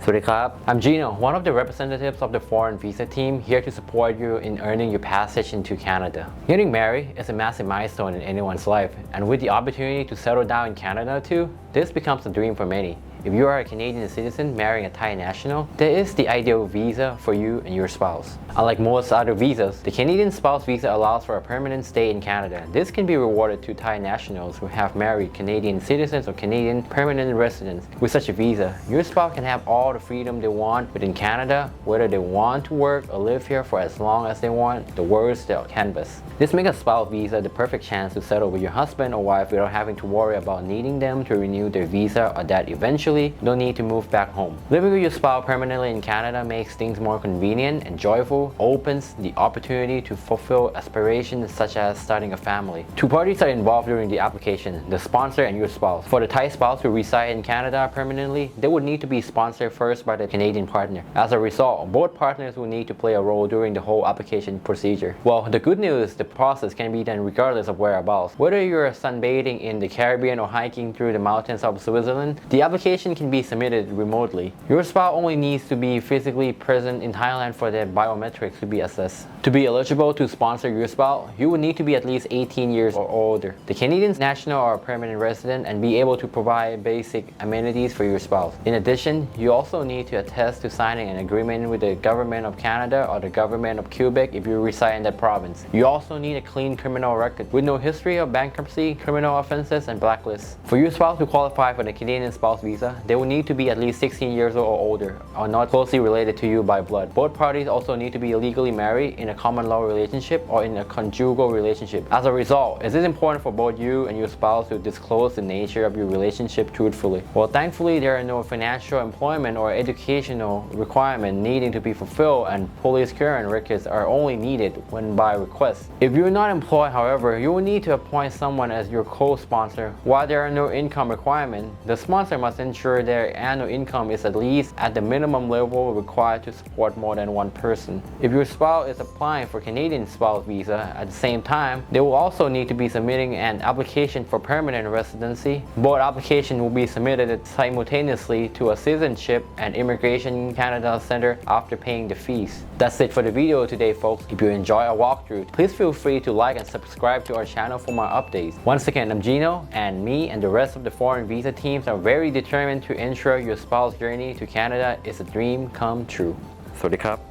Swadikap. I'm Gino, one of the representatives of the foreign visa team, here to support you in earning your passage into Canada. Getting married is a massive milestone in anyone's life, and with the opportunity to settle down in Canada too, this becomes a dream for many. If you are a Canadian citizen marrying a Thai national, there is the ideal visa for you and your spouse. Unlike most other visas, the Canadian spouse visa allows for a permanent stay in Canada. This can be rewarded to Thai nationals who have married Canadian citizens or Canadian permanent residents. With such a visa, your spouse can have all the freedom they want within Canada, whether they want to work or live here for as long as they want. The world's their canvas. This makes a spouse visa the perfect chance to settle with your husband or wife without having to worry about needing them to renew their visa, or that eventually don't need to move back home. Living with your spouse permanently in Canada makes things more convenient and joyful, opens the opportunity to fulfill aspirations such as starting a family. Two parties are involved during the application, the sponsor and your spouse. For the Thai spouse who reside in Canada permanently, they would need to be sponsored first by the Canadian partner. As a result, both partners will need to play a role during the whole application procedure. Well, the good news is the process can be done regardless of whereabouts. Whether you're sunbathing in the Caribbean or hiking through the mountains of Switzerland, the application can be submitted remotely. Your spouse only needs to be physically present in Thailand for their biometrics to be assessed. To be eligible to sponsor your spouse, you will need to be at least 18 years or older, the Canadian national or permanent resident, and be able to provide basic amenities for your spouse. In addition, you also need to attest to signing an agreement with the government of Canada or the government of Quebec if you reside in that province. You also need a clean criminal record with no history of bankruptcy, criminal offenses, and blacklists. For your spouse to qualify for the Canadian spouse visa, they will need to be at least 16 years old or older, or not closely related to you by blood. Both parties also need to be legally married in a common law relationship or in a conjugal relationship. As a result, it is important for both you and your spouse to disclose the nature of your relationship truthfully. Well, thankfully, there are no financial, employment, or educational requirements needing to be fulfilled, and police clearance records are only needed when by request. If you're not employed, however, you will need to appoint someone as your co-sponsor. While there are no income requirements, the sponsor must ensure their annual income is at least at the minimum level required to support more than one person. If your spouse is applying for Canadian spouse visa at the same time, they will also need to be submitting an application for permanent residency. Both applications will be submitted simultaneously to a Citizenship and Immigration Canada Center after paying the fees. That's it for the video today, folks. If you enjoy our walkthrough, please feel free to like and subscribe to our channel for more updates. Once again, I'm Gino, and me and the rest of the foreign visa teams are very determined to ensure your spouse journey to Canada is a dream come true. Swadikap.